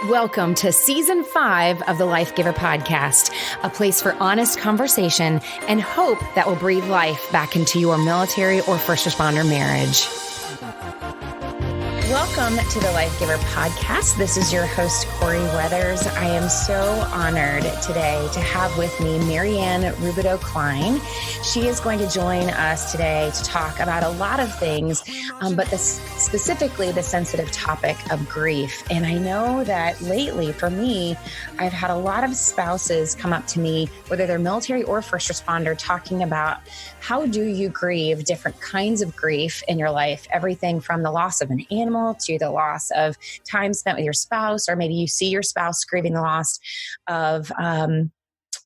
Welcome to Season 5 of the Life Giver Podcast, a place for honest conversation and hope that will breathe life back into your military or first responder marriage. Welcome to the Life Giver Podcast. This is your host, Corey Weathers. I am so honored today to have with me Marianne Rubado Kline. She is going to join us today to talk about a lot of things, but specifically the sensitive topic of grief. And I know that lately for me, I've had a lot of spouses come up to me, whether they're military or first responder, talking about how do you grieve different kinds of grief in your life, everything from the loss of an animal to the loss of time spent with your spouse, or maybe you see your spouse grieving the loss of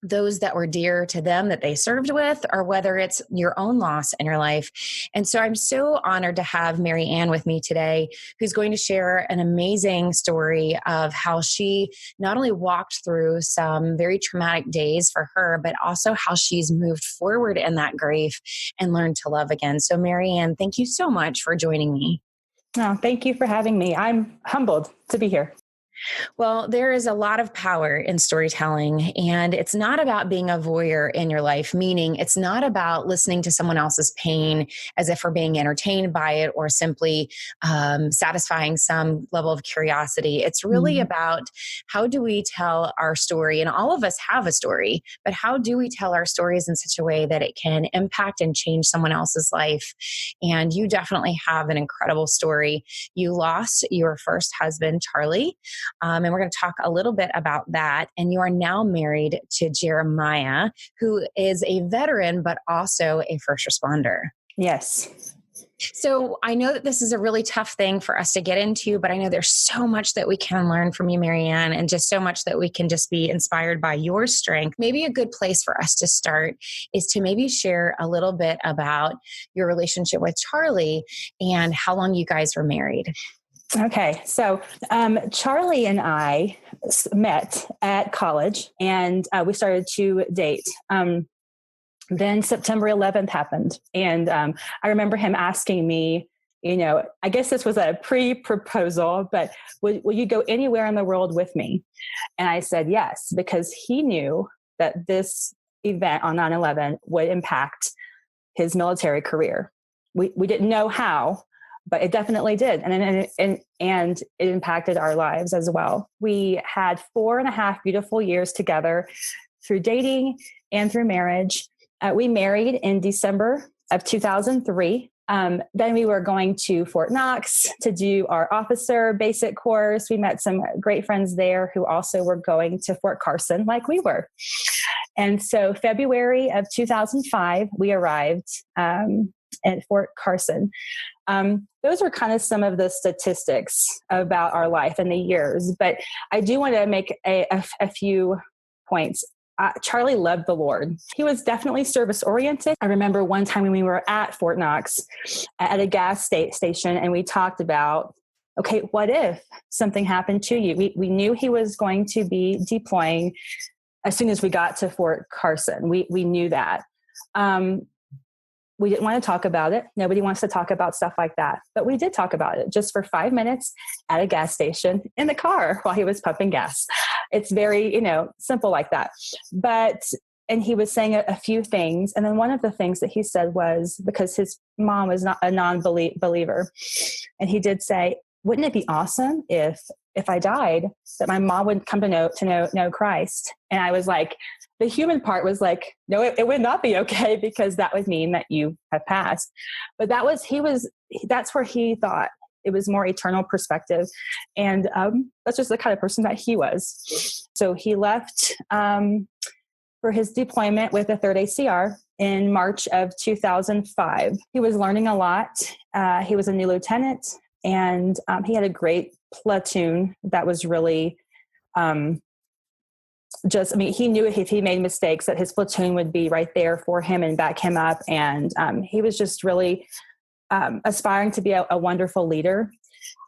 those that were dear to them that they served with, or whether it's your own loss in your life. And so I'm so honored to have Marianne with me today, who's going to share an amazing story of how she not only walked through some very traumatic days for her, but also how she's moved forward in that grief and learned to love again. So Marianne, thank you so much for joining me. Oh, thank you for having me. I'm humbled to be here. Well, there is a lot of power in storytelling, and it's not about being a voyeur in your life, meaning it's not about listening to someone else's pain as if we're being entertained by it or simply satisfying some level of curiosity. It's really about how do we tell our story, and all of us have a story, but how do we tell our stories in such a way that it can impact and change someone else's life? And you definitely have an incredible story. You lost your first husband, Charlie. And we're going to talk a little bit about that. And you are now married to Jeremiah, who is a veteran, but also a first responder. Yes. So I know that this is a really tough thing for us to get into, but I know there's so much that we can learn from you, Marianne, and just so much that we can just be inspired by your strength. Maybe a good place for us to start is to maybe share a little bit about your relationship with Charlie and how long you guys were married. Okay. So Charlie and I met at college, and we started to date. Then September 11th happened. And I remember him asking me, I guess this was a pre-proposal, but will you go anywhere in the world with me? And I said yes, because he knew that this event on 9/11 would impact his military career. We didn't know how, but it definitely did. And it impacted our lives as well. We had 4.5 beautiful years together through dating and through marriage. We married in December of 2003. Then we were going to Fort Knox to do our officer basic course. We met some great friends there who also were going to Fort Carson like we were. And so February of 2005, we arrived at Fort Carson. Those are kind of some of the statistics about our life and the years, but I do want to make a few points. Charlie loved the Lord. He was definitely service oriented. I remember one time when we were at Fort Knox at a gas station, and we talked about, okay, what if something happened to you? We knew he was going to be deploying as soon as we got to Fort Carson. We knew that. We didn't want to talk about it. Nobody wants to talk about stuff like that. But we did talk about it just for 5 minutes at a gas station in the car while he was pumping gas. It's very, simple like that. And he was saying a few things. And then one of the things that he said was, because his mom was not a non-believer. And he did say, wouldn't it be awesome if I died, that my mom would come to know Christ? And I was like, the human part was like, no, it would not be okay, because that would mean that you have passed. But that's where he thought it was more eternal perspective. And that's just the kind of person that he was. So he left for his deployment with the 3rd ACR in March of 2005. He was learning a lot. He was a new lieutenant, and he had a great platoon that was really he knew if he made mistakes that his platoon would be right there for him and back him up. And he was just really aspiring to be a wonderful leader.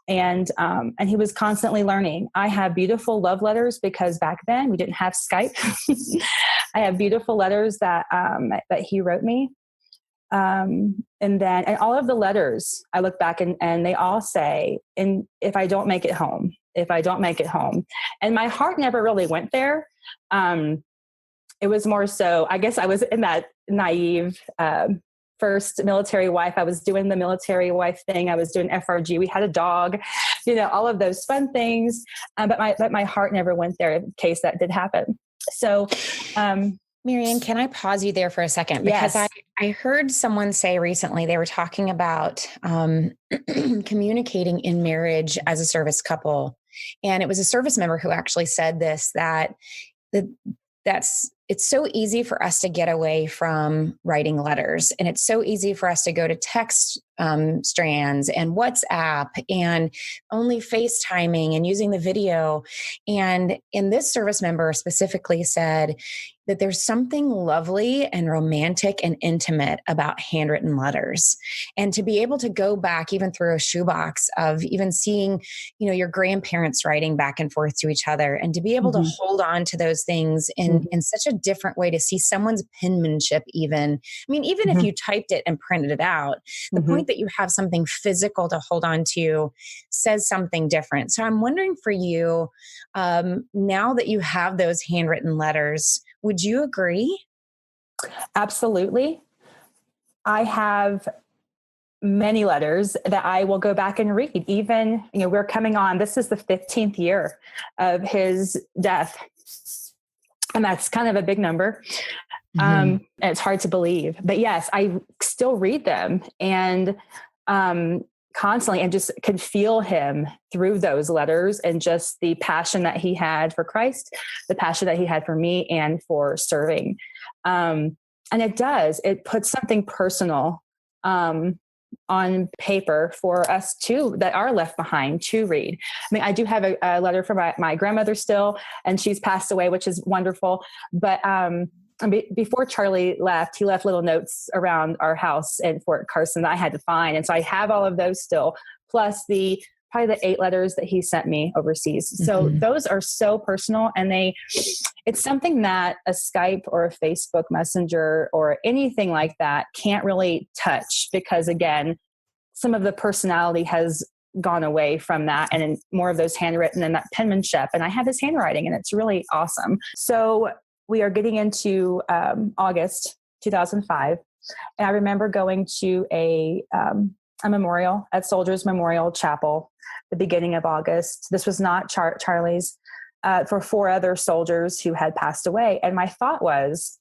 And he was constantly learning. I have beautiful love letters, because back then we didn't have Skype. I have beautiful letters that he wrote me. And all of the letters, I look back and they all say, and if I don't make it home, if I don't make it home. And my heart never really went there. It was more so, I guess I was in that naive, first military wife. I was doing the military wife thing. I was doing FRG. We had a dog, all of those fun things. But my heart never went there in case that did happen. So, Marianne, can I pause you there for a second? Because yes. I heard someone say recently, they were talking about communicating in marriage as a service couple. And it was a service member who actually said this, it's so easy for us to get away from writing letters. And it's so easy for us to go to text strands and WhatsApp and only FaceTiming and using the video. And this service member specifically said that there's something lovely and romantic and intimate about handwritten letters. And to be able to go back even through a shoebox of even seeing, your grandparents writing back and forth to each other, and to be able to hold on to those things in such a different way, to see someone's penmanship even. I mean, even if you typed it and printed it out, the point that you have something physical to hold on to says something different. So I'm wondering for you, now that you have those handwritten letters, would you agree? Absolutely. I have many letters that I will go back and read. Even, we're coming on, this is the 15th year of his death. And that's kind of a big number. And it's hard to believe, but yes, I still read them and, constantly, and just can feel him through those letters, and just the passion that he had for Christ, the passion that he had for me and for serving. And it puts something personal, on paper for us that are left behind to read. I mean, I do have a letter from my grandmother still, and she's passed away, which is wonderful. But, before Charlie left, he left little notes around our house in Fort Carson that I had to find. And so I have all of those still, plus probably the 8 letters that he sent me overseas. So those are so personal, and it's something that a Skype or a Facebook Messenger or anything like that can't really touch, because again, some of the personality has gone away from that, and more of those handwritten and that penmanship. And I have his handwriting, and it's really awesome. So we are getting into August 2005. And I remember going to a memorial at Soldiers Memorial Chapel, the beginning of August. This was not Charlie's, for 4 other soldiers who had passed away. And my thought was,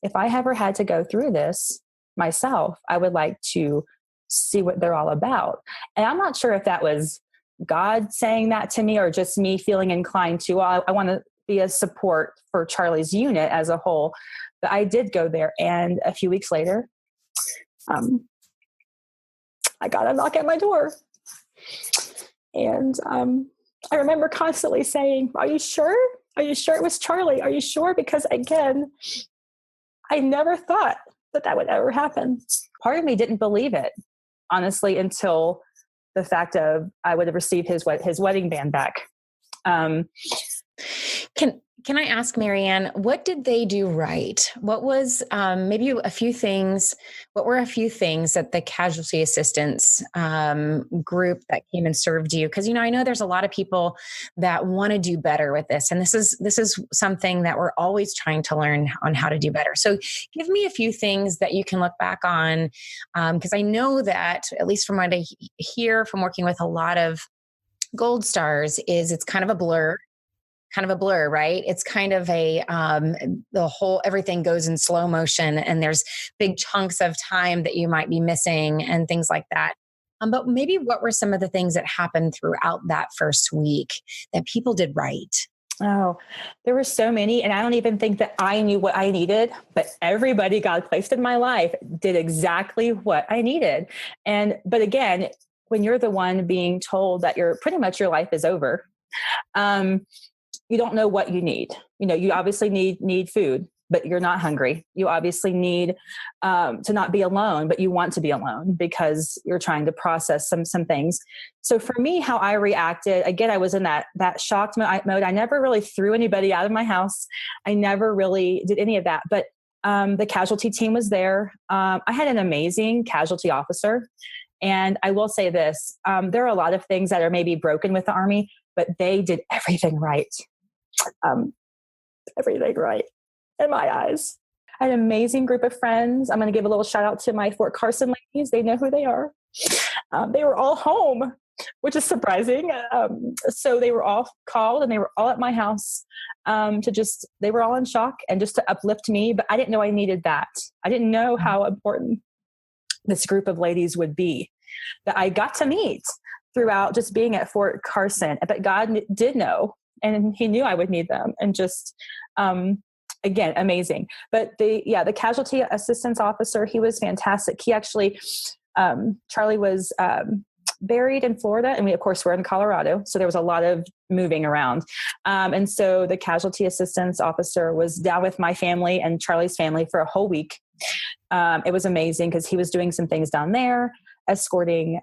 if I ever had to go through this myself, I would like to see what they're all about. And I'm not sure if that was God saying that to me, or just me feeling inclined to, I want to be a support for Charlie's unit as a whole. But I did go there. And a few weeks later, I got a knock at my door. And I remember constantly saying, are you sure? Are you sure it was Charlie? Are you sure? Because again, I never thought that would ever happen. Part of me didn't believe it, honestly, until the fact of I would have received his wedding band back. Can I ask, Marianne, what did they do right? What was maybe a few things? What were a few things that the casualty assistance group that came and served you? Because I know there's a lot of people that want to do better with this, and this is something that we're always trying to learn on how to do better. So, give me a few things that you can look back on, because I know that, at least from what I hear from working with a lot of Gold Stars, is it's kind of a blur. Right? It's kind of everything goes in slow motion, and there's big chunks of time that you might be missing and things like that. But maybe what were some of the things that happened throughout that first week that people did right? Oh, there were so many, and I don't even think that I knew what I needed, but everybody God placed in my life did exactly what I needed. But again, when you're the one being told that your life is over, you don't know what you need. You obviously need food, but you're not hungry. You obviously need to not be alone, but you want to be alone because you're trying to process some things. So for me, how I reacted, again, I was in that shocked mode. I never really threw anybody out of my house. I never really did any of that. But The casualty team was there. I had an amazing casualty officer. And I will say this, there are a lot of things that are maybe broken with the Army, but they did everything right. Everything right in my eyes. I had an amazing group of friends. I'm going to give a little shout out to my Fort Carson ladies. They know who they are. They were all home, which is surprising. So they were all called and they were all at my house they were all in shock and just to uplift me. But I didn't know I needed that. I didn't know how important this group of ladies would be that I got to meet throughout just being at Fort Carson. But God did know, and he knew I would need them, and just, again, amazing. But the casualty assistance officer, he was fantastic. He actually, Charlie was, buried in Florida, and we of course were in Colorado. So there was a lot of moving around. And so the casualty assistance officer was down with my family and Charlie's family for a whole week. It was amazing because he was doing some things down there, escorting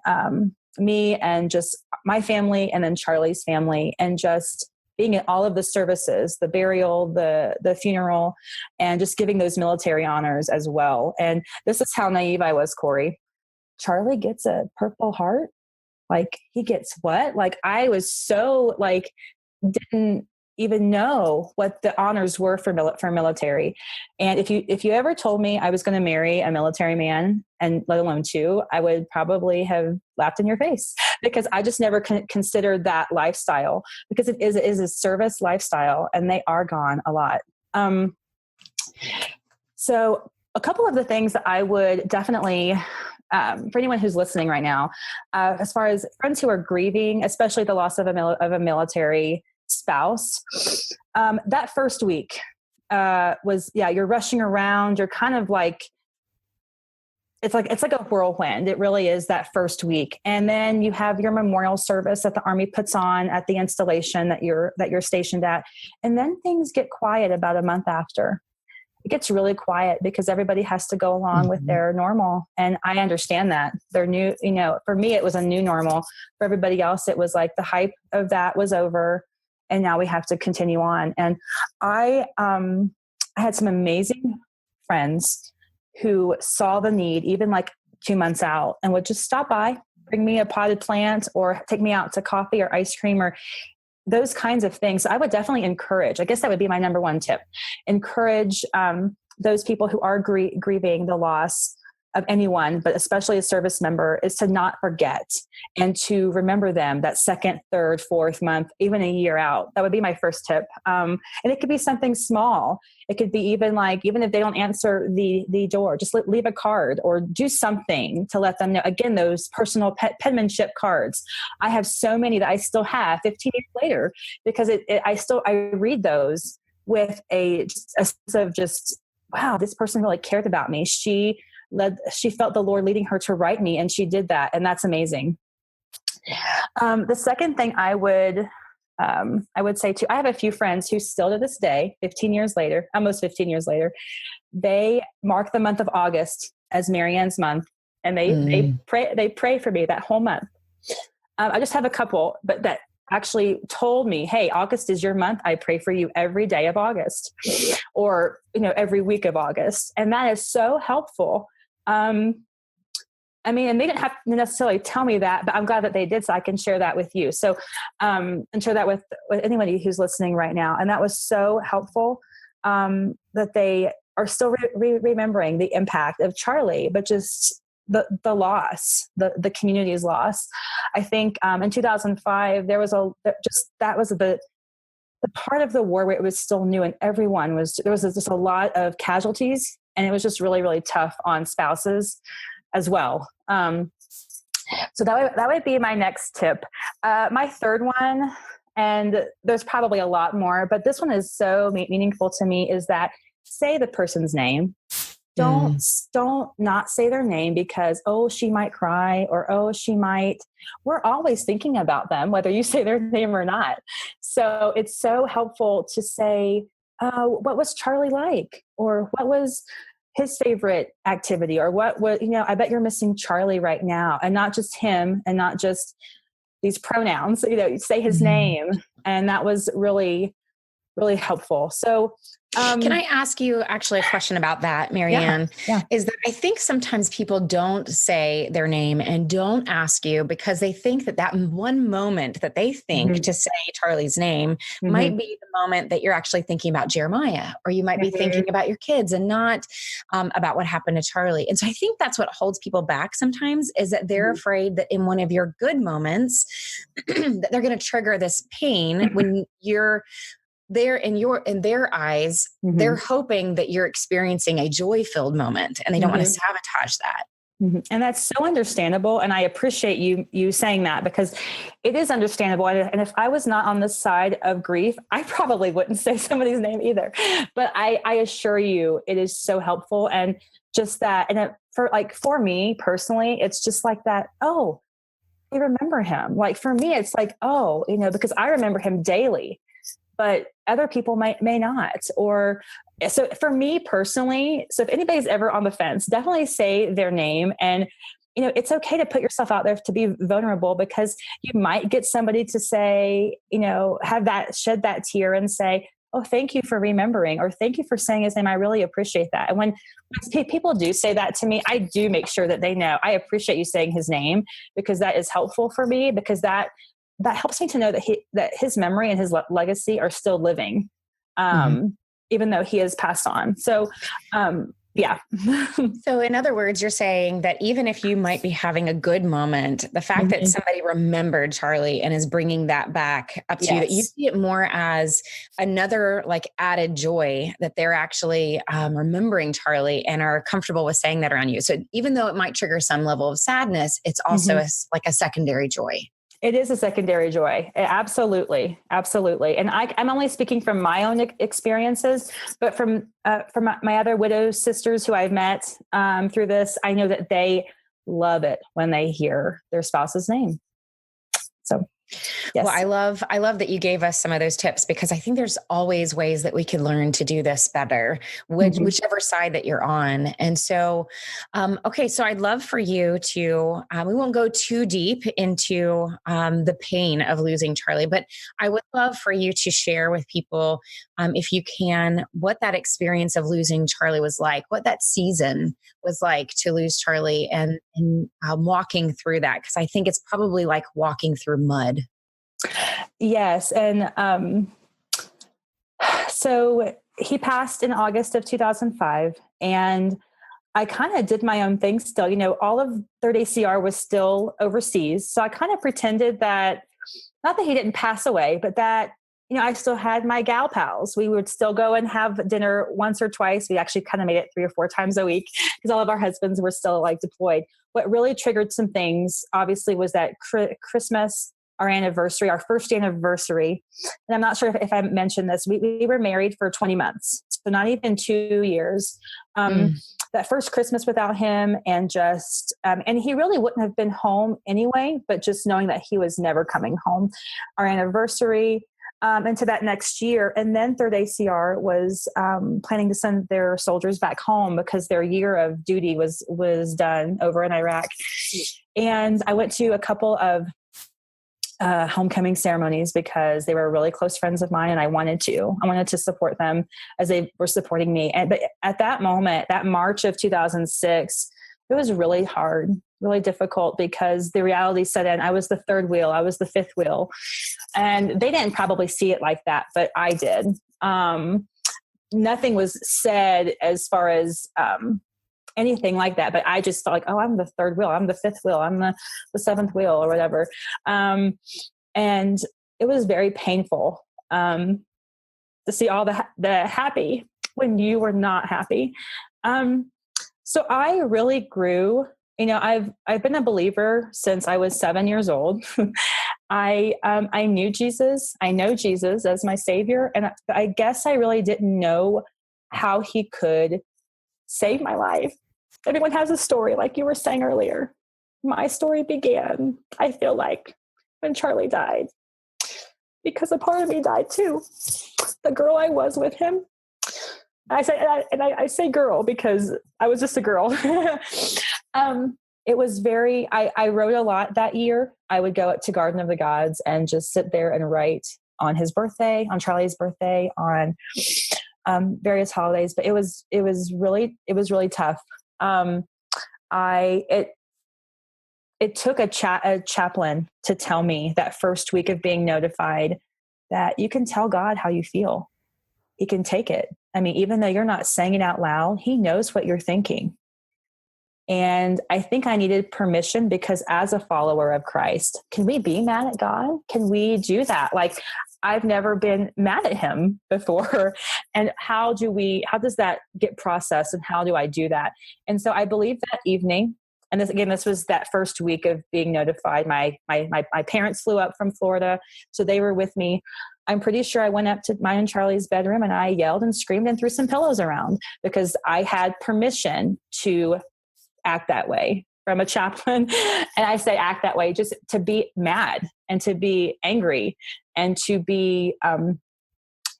me and just my family and then Charlie's family, and just being at all of the services, the burial, the funeral, and just giving those military honors as well. And this is how naive I was, Corey. Charlie gets a Purple Heart? Like, he gets what? Like, I was so didn't even know what the honors were for military. And if you ever told me I was going to marry a military man, and let alone two, I would probably have laughed in your face, because I just never considered that lifestyle, because it is a service lifestyle, and they are gone a lot. So a couple of the things that I would definitely, for anyone who's listening right now, as far as friends who are grieving, especially the loss of a military spouse, that first week was, you're rushing around. You're kind of like, it's like a whirlwind. It really is that first week. And then you have your memorial service that the Army puts on at the installation that you're stationed at. And then things get quiet about a month after. It gets really quiet because everybody has to go along with their normal. And I understand that. They're new, for me, it was a new normal. For everybody else, it was like the hype of that was over, and now we have to continue on. And I had some amazing friends who saw the need, even like 2 months out, and would just stop by, bring me a potted plant, or take me out to coffee or ice cream or those kinds of things. I would definitely encourage, I guess that would be my number one tip, encourage those people who are grieving the loss of anyone, but especially a service member, is to not forget and to remember them that second, third, fourth month, even a year out. That would be my first tip. And it could be something small. It could be even if they don't answer the door, just leave a card or do something to let them know. Again, those personal penmanship cards. I have so many that I still have 15 years later, because I read those with a sense of just, wow, this person really cared about me. She felt the Lord leading her to write me, and she did that. And that's amazing. The second thing I would say too, I have a few friends who still to this day, almost 15 years later, they mark the month of August as Marianne's month, and they pray for me that whole month. I just have a couple, but that actually told me, hey, August is your month. I pray for you every day of August, or, every week of August. And that is so helpful. And they didn't have to necessarily tell me that, but I'm glad that they did, so I can share that with you. So, and share that with anybody who's listening right now. And that was so helpful, that they are still remembering the impact of Charlie, but just the loss, the community's loss. I think, in 2005, there was the part of the war where it was still new, and there was just a lot of casualties, and it was just really, really tough on spouses as well. So that would be my next tip. My third one, and there's probably a lot more, but this one is so meaningful to me, is that say the person's name. Don't not say their name because, oh, she might cry, or, oh, she might. We're always thinking about them, whether you say their name or not. So it's so helpful to say, what was Charlie like? Or what was his favorite activity? Or what was, I bet you're missing Charlie right now, and not just him, and not just these pronouns, say his name. And that was really, really helpful. So Can I ask you actually a question about that, Marianne? Yeah. Is that I think sometimes people don't say their name and don't ask you because they think that one moment that they think to say Charlie's name might be the moment that you're actually thinking about Jeremiah, or you might be thinking about your kids and not about what happened to Charlie. And so I think that's what holds people back sometimes, is that they're afraid that in one of your good moments that they're going to trigger this pain when you're there in their eyes, they're hoping that you're experiencing a joy-filled moment, and they don't want to sabotage that. And that's so understandable. And I appreciate you saying that, because it is understandable. And if I was not on the side of grief, I probably wouldn't say somebody's name either. But I assure you, it is so helpful. And just that, and for me personally, it's just like that. Oh, I remember him. Like for me, it's like, oh, because I remember him daily, but other people may not. Or so for me personally, so if anybody's ever on the fence, definitely say their name. And, it's okay to put yourself out there to be vulnerable, because you might get somebody to say, shed that tear and say, oh, thank you for remembering, or thank you for saying his name. I really appreciate that. And when people do say that to me, I do make sure that they know I appreciate you saying his name, because that is helpful for me, because that helps me to know that his memory and his legacy are still living, even though he has passed on. So, yeah. So in other words, you're saying that even if you might be having a good moment, the fact that somebody remembered Charlie and is bringing that back up to you, that you see it more as another added joy, that they're actually remembering Charlie and are comfortable with saying that around you. So even though it might trigger some level of sadness, it's also a secondary joy. It is a secondary joy. Absolutely. Absolutely. And I'm only speaking from my own experiences, but from my other widow sisters who I've met through this, I know that they love it when they hear their spouse's name. So, yes. Well, I love that you gave us some of those tips, because I think there's always ways that we can learn to do this better, whichever side that you're on. And so, okay, so I'd love for you to, we won't go too deep into the pain of losing Charlie, but I would love for you to share with people, if you can, what that experience of losing Charlie was like, what that season was like to lose Charlie, and walking through that. Because I think it's probably like walking through mud. Yes. And so he passed in August of 2005. And I kind of did my own thing still. All of Third ACR was still overseas. So I kind of pretended that, not that he didn't pass away, but that, I still had my gal pals. We would still go and have dinner once or twice. We actually kind of made it 3 or 4 times a week, because all of our husbands were still deployed. What really triggered some things, obviously, was that Christmas, our anniversary, our first anniversary. And I'm not sure if I mentioned this, we were married for 20 months. So not even 2 years. That first Christmas without him, and just, and he really wouldn't have been home anyway, but just knowing that he was never coming home. Our anniversary, into that next year. And then Third ACR was planning to send their soldiers back home, because their year of duty was done over in Iraq. And I went to a couple of homecoming ceremonies, because they were really close friends of mine, and I wanted to support them as they were supporting me. But at that moment, that March of 2006, it was really hard, really difficult, because the reality set in. I was the third wheel. I was the fifth wheel. And they didn't probably see it like that, but I did. Nothing was said as far as anything like that, but I just felt like, oh, I'm the third wheel. I'm the fifth wheel. I'm the seventh wheel, or whatever. And it was very painful to see all the happy when you were not happy. So I really grew. I've been a believer since I was 7 years old. I knew Jesus. I know Jesus as my Savior, and I guess I really didn't know how He could save my life. Everyone has a story, like you were saying earlier. My story began, I feel like, when Charlie died, because a part of me died too. The girl I was with him. I say girl because I was just a girl. It was very, I wrote a lot that year. I would go up to Garden of the Gods and just sit there and write on his birthday, on Charlie's birthday, on various holidays, but it was really tough. It took a chaplain to tell me that first week of being notified that you can tell God how you feel. He can take it. I mean, even though you're not saying it out loud, he knows what you're thinking. And I think I needed permission, because as a follower of Christ, can we be mad at God? Can we do that? Like, I've never been mad at him before. And how does that get processed, and how do I do that? And so I believe that evening, and this was that first week of being notified. My parents flew up from Florida, so they were with me. I'm pretty sure I went up to mine and Charlie's bedroom, and I yelled and screamed and threw some pillows around, because I had permission to act that way from a chaplain. And I say act that way, just to be mad and to be angry and to be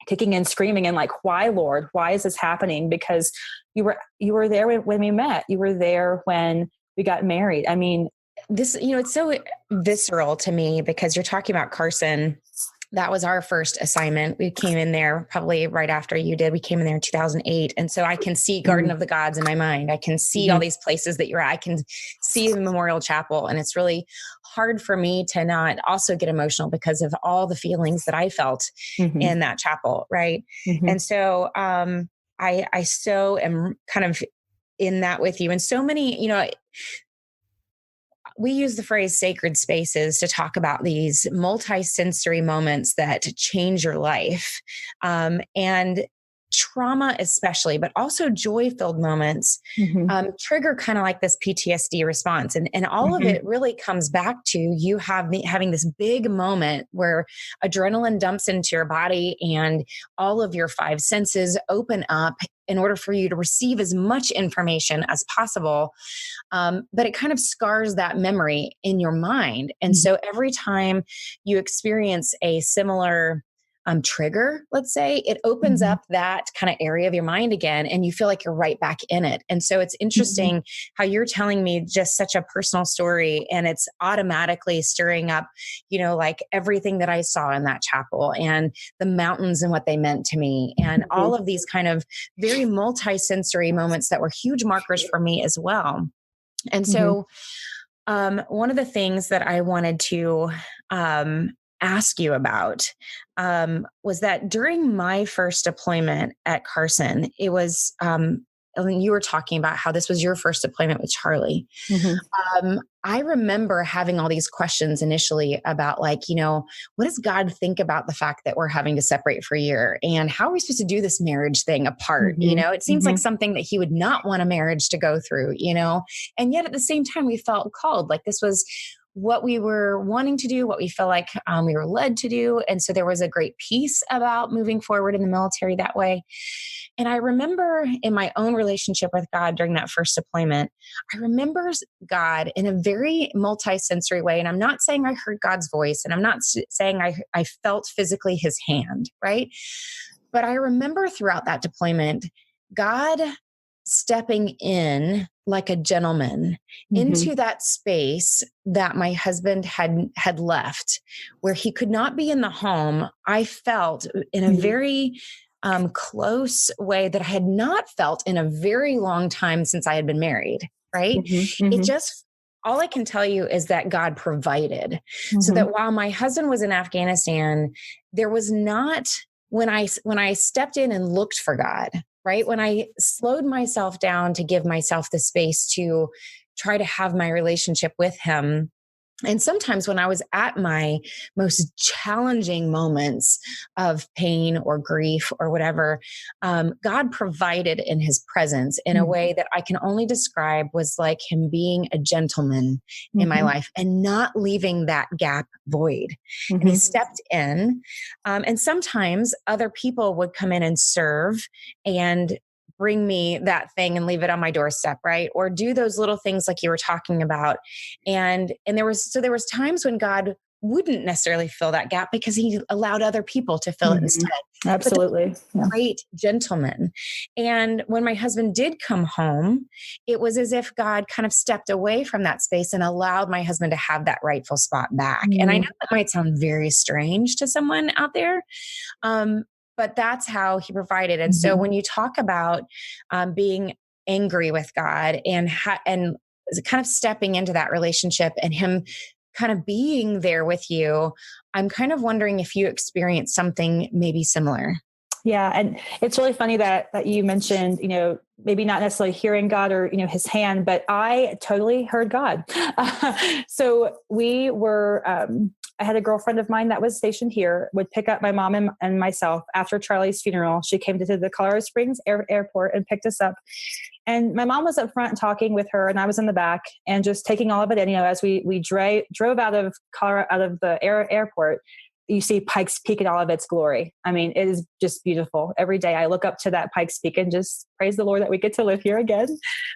kicking and screaming and like, why, Lord, why is this happening? Because you were there when we met. You were there when we got married. I mean, this, it's so visceral to me, because you're talking about Carson. That was our first assignment. We came in there probably right after you did. We came in there in 2008. And so I can see Garden of the Gods in my mind. I can see all these places that you're at. I can see the Memorial Chapel. And it's really hard for me to not also get emotional because of all the feelings that I felt in that chapel. Right. And so I so am kind of in that with you. And so many, we use the phrase sacred spaces to talk about these multi-sensory moments that change your life. And trauma especially, but also joy-filled moments trigger kind of like this PTSD response. And all of it really comes back to you having this big moment where adrenaline dumps into your body and all of your five senses open up in order for you to receive as much information as possible. But it kind of scars that memory in your mind. And so every time you experience a similar trigger, let's say, it opens up that kind of area of your mind again, and you feel like you're right back in it. And so it's interesting how you're telling me just such a personal story, and it's automatically stirring up, like everything that I saw in that chapel and the mountains and what they meant to me, and all of these kind of very multi-sensory moments that were huge markers for me as well. And so one of the things that I wanted to ask you about was that during my first deployment at Carson, it was, you were talking about how this was your first deployment with Charlie. I remember having all these questions initially about what does God think about the fact that we're having to separate for a year? And how are we supposed to do this marriage thing apart? It seems like something that he would not want a marriage to go through, and yet at the same time, we felt called, like this was what we were wanting to do, what we felt like we were led to do. And so there was a great peace about moving forward in the military that way. And I remember in my own relationship with God during that first deployment, I remember God in a very multi-sensory way. And I'm not saying I heard God's voice, and I'm not saying I felt physically his hand, right? But I remember throughout that deployment, God stepping in like a gentleman into that space that my husband had left, where he could not be in the home. I felt in a very close way that I had not felt in a very long time since I had been married, right? It just, all I can tell you is that God provided. So that while my husband was in Afghanistan, there was not, when I stepped in and looked for God, right? When I slowed myself down to give myself the space to try to have my relationship with him. And sometimes when I was at my most challenging moments of pain or grief or whatever, God provided in his presence in a way that I can only describe was like him being a gentleman in my life and not leaving that gap void. And he stepped in. And sometimes other people would come in and serve and bring me that thing and leave it on my doorstep, right? Or do those little things like you were talking about. And there was times when God wouldn't necessarily fill that gap because he allowed other people to fill it instead. Absolutely. Great gentleman. And when my husband did come home, it was as if God kind of stepped away from that space and allowed my husband to have that rightful spot back. And I know that might sound very strange to someone out there. but that's how he provided. And so when you talk about being angry with God and kind of stepping into that relationship and him kind of being there with you, I'm kind of wondering if you experienced something maybe similar. Yeah. And it's really funny that you mentioned, maybe not necessarily hearing God or, his hand, but I totally heard God. So we were, I had a girlfriend of mine that was stationed here, would pick up my mom and myself after Charlie's funeral. She came to the Colorado Springs airport and picked us up. And my mom was up front talking with her, and I was in the back and just taking all of it in. As we drove out of Colorado, out of the airport, you see Pikes Peak in all of its glory. I mean, it is just beautiful. Every day I look up to that Pikes Peak and just praise the Lord that we get to live here again.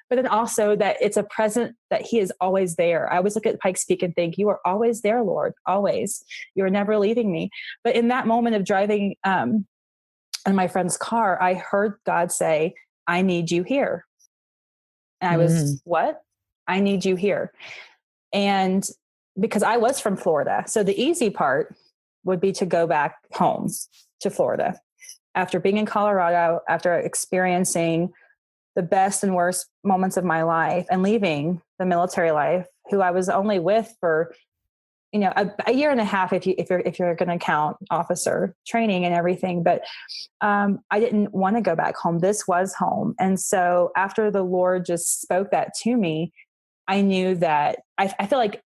But then also that it's a present, that he is always there. I always look at Pikes Peak and think, you are always there, Lord, always. You are never leaving me. But in that moment of driving in my friend's car, I heard God say, I need you here. And I was, what? I need you here. And because I was from Florida. So the easy part would be to go back home to Florida after being in Colorado, after experiencing the best and worst moments of my life and leaving the military life, who I was only with for, a year and a half, if you're going to count officer training and everything. But I didn't want to go back home. This was home. And so after the Lord just spoke that to me, I knew that I feel like,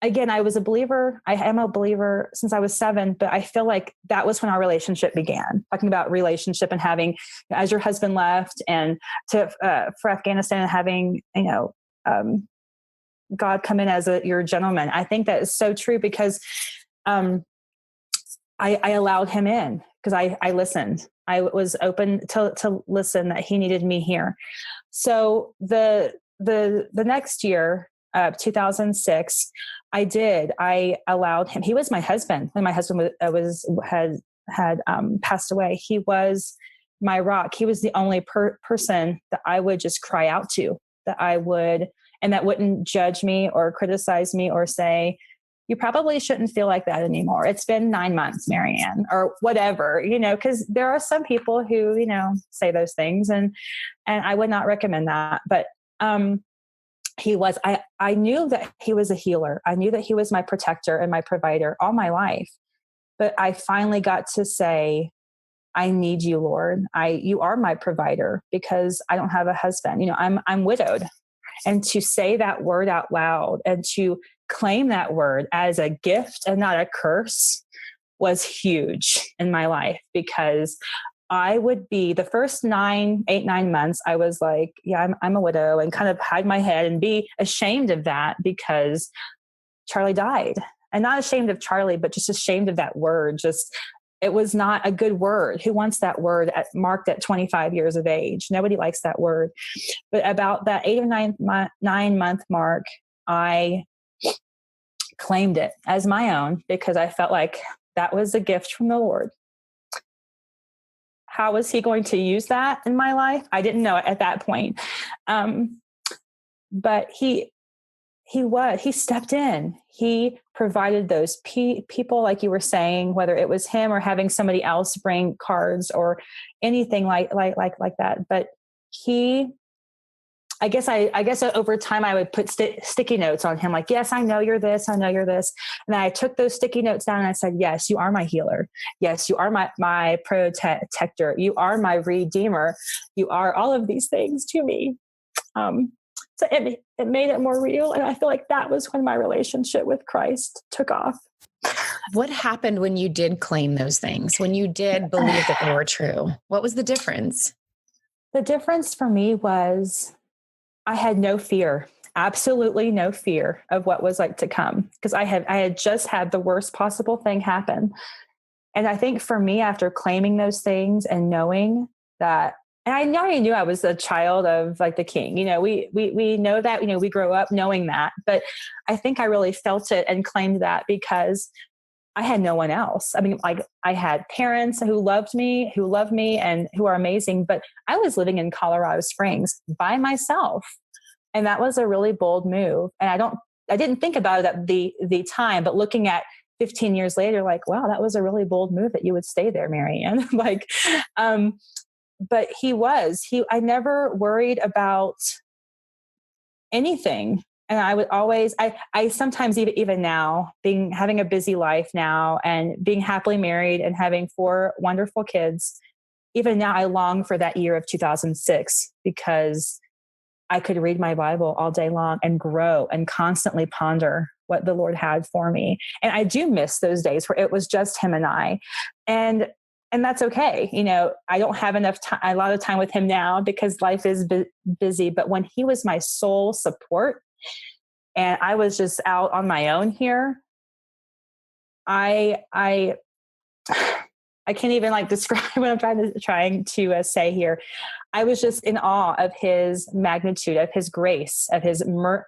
again, I was a believer. I am a believer since I was 7, but I feel like that was when our relationship began. Talking about relationship and having, as your husband left and for Afghanistan and having, God come in as your gentleman. I think that is so true because I allowed him in because I listened. I was open to listen that he needed me here. So the next year, 2006, I allowed him. He was my husband when my husband had passed away. He was my rock. He was the only person that I would just cry out to, and that wouldn't judge me or criticize me or say, you probably shouldn't feel like that anymore. It's been 9 months, Marianne, or whatever, because there are some people who, say those things, and I would not recommend that. But I knew that he was a healer. I knew that he was my protector and my provider all my life. But I finally got to say, I need you, Lord. You are my provider because I don't have a husband. I'm widowed. And to say that word out loud and to claim that word as a gift and not a curse was huge in my life, because I would be the first 9 months. I was like, yeah, I'm a widow, and kind of hide my head and be ashamed of that because Charlie died, and not ashamed of Charlie, but just ashamed of that word. It was not a good word. Who wants that word marked at 25 years of age? Nobody likes that word. But about that 8 or 9 month mark, I claimed it as my own because I felt like that was a gift from the Lord. How was he going to use that in my life? I didn't know it at that point. But he stepped in. He provided those people, like you were saying, whether it was him or having somebody else bring cards or anything like that. But I guess over time I would put sticky notes on him. Like, yes, I know you're this. I know you're this. And I took those sticky notes down and I said, yes, you are my healer. Yes, you are my protector. You are my redeemer. You are all of these things to me. So it made it more real. And I feel like that was when my relationship with Christ took off. What happened when you did claim those things, when you did believe that they were true? What was the difference? The difference for me was I had no fear, absolutely no fear of what was like to come, because I had just had the worst possible thing happen. And I think for me, after claiming those things and knowing that, and I already knew I was a child of like the King, we know that, we grow up knowing that, but I think I really felt it and claimed that because I had no one else. I mean, like I had parents who loved me and who are amazing, but I was living in Colorado Springs by myself. And that was a really bold move. And I didn't think about it at the time, but looking at 15 years later, like, wow, that was a really bold move that you would stay there, Marianne. Like, but I never worried about anything. And I would always, I sometimes even now having a busy life now and being happily married and having 4 wonderful kids, even now I long for that year of 2006 because I could read my Bible all day long and grow and constantly ponder what the Lord had for me. And I do miss those days where it was just him and I. And that's okay. I don't have a lot of time with him now because life is busy. But when he was my sole support and I was just out on my own here, I can't even like describe what I'm trying to say here. I was just in awe of his magnitude, of his grace, of his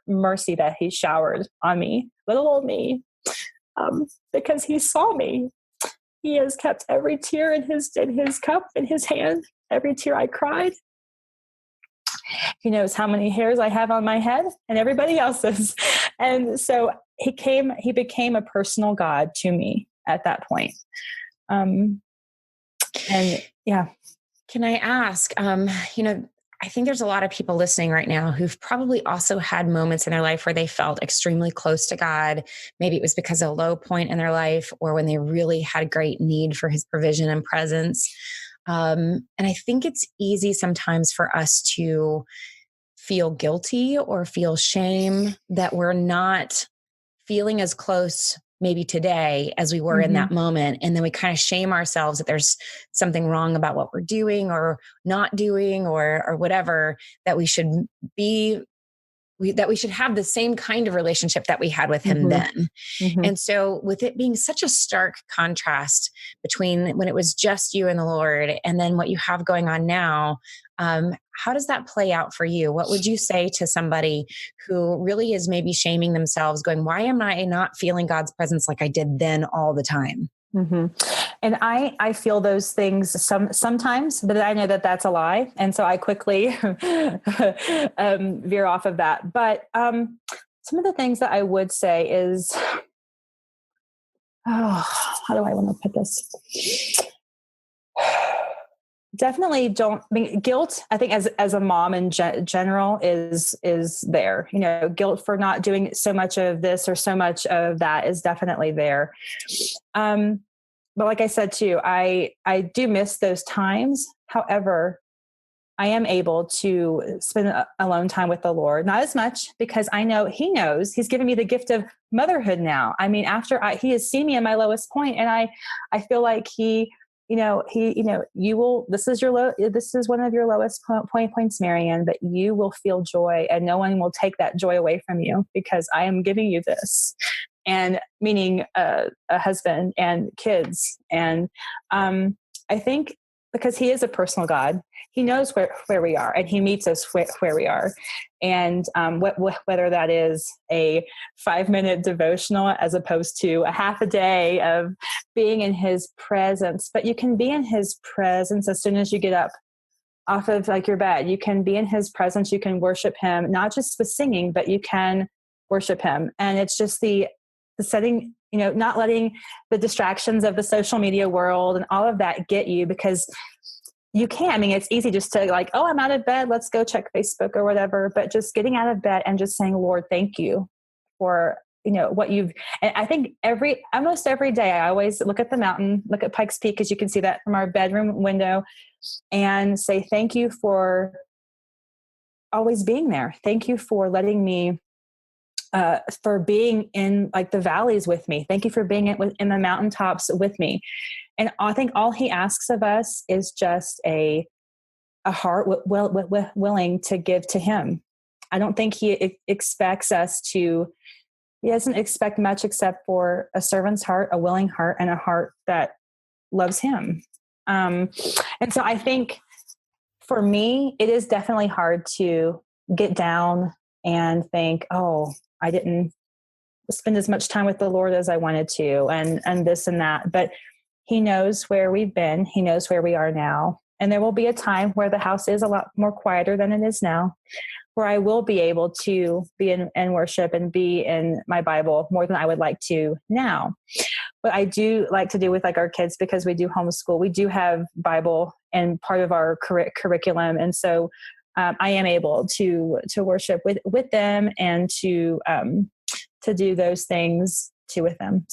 mercy that he showered on me, little old me, because he saw me. He has kept every tear in his cup in his hand, every tear I cried. He knows how many hairs I have on my head and everybody else's. And so he became a personal God to me at that point. And yeah. Can I ask, I think there's a lot of people listening right now who've probably also had moments in their life where they felt extremely close to God. Maybe it was because of a low point in their life or when they really had great need for his provision and presence. And I think it's easy sometimes for us to feel guilty or feel shame that we're not feeling as close maybe today as we were in that moment. And then we kind of shame ourselves that there's something wrong about what we're doing or not doing or whatever, that we should have the same kind of relationship that we had with him then. And so with it being such a stark contrast between when it was just you and the Lord and then what you have going on now, how does that play out for you? What would you say to somebody who really is maybe shaming themselves going, why am I not feeling God's presence like I did then all the time? And I feel those things sometimes, but I know that that's a lie. And so I quickly veer off of that. But some of the things that I would say is, how do I want to put this? Definitely guilt, I think as a mom in general is there, guilt for not doing so much of this or so much of that is definitely there. But like I said too, I do miss those times. However, I am able to spend alone time with the Lord, not as much because I know he knows he's given me the gift of motherhood now. I mean, he has seen me at my lowest point, and I feel like this is one of your lowest points, Marianne, but you will feel joy and no one will take that joy away from you because I am giving you this. And meaning a husband and kids. And I think because he is a personal God, he knows where we are and he meets us where we are. And whether that is a 5-minute devotional as opposed to a half a day of being in his presence, but you can be in his presence as soon as you get up off of like your bed. You can be in his presence. You can worship him, not just with singing, but you can worship him. And it's just the setting, not letting the distractions of the social media world and all of that get you, because you can. I mean, it's easy just to like, oh, I'm out of bed, let's go check Facebook or whatever. But just getting out of bed and just saying, Lord, thank you for, what you've, and I think almost every day, I always look at the mountain, look at Pikes Peak, as you can see that from our bedroom window, and say, thank you for always being there. Thank you for letting me for being in like the valleys with me. Thank you for being in the mountaintops with me. And I think all he asks of us is just a heart willing to give to him. I don't think he expects us to, he doesn't expect much except for a servant's heart, a willing heart, and a heart that loves him. And so I think for me, it is definitely hard to get down and think, oh, I didn't spend as much time with the Lord as I wanted to, and this and that. But he knows where we've been. He knows where we are now. And there will be a time where the house is a lot more quieter than it is now, where I will be able to be in worship and be in my Bible more than I would like to now. what I do like to do with like our kids, because we do homeschool, we do have Bible and part of our curriculum. And so I am able to worship with them and to do those things too with them.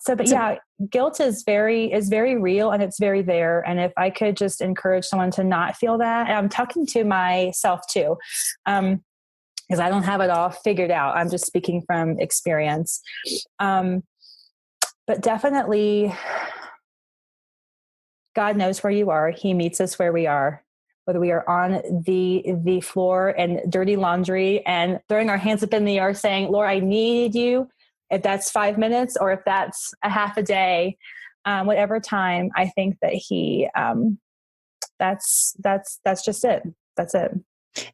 But yeah, guilt is very real, and it's very there. And if I could just encourage someone to not feel that, and I'm talking to myself too, because I don't have it all figured out. I'm just speaking from experience. But definitely, God knows where you are. He meets us where we are, whether we are on the floor and dirty laundry and throwing our hands up in the air saying, Lord, I need you. If that's 5 minutes or if that's a half a day, whatever time, I think that he, that's just it. That's it.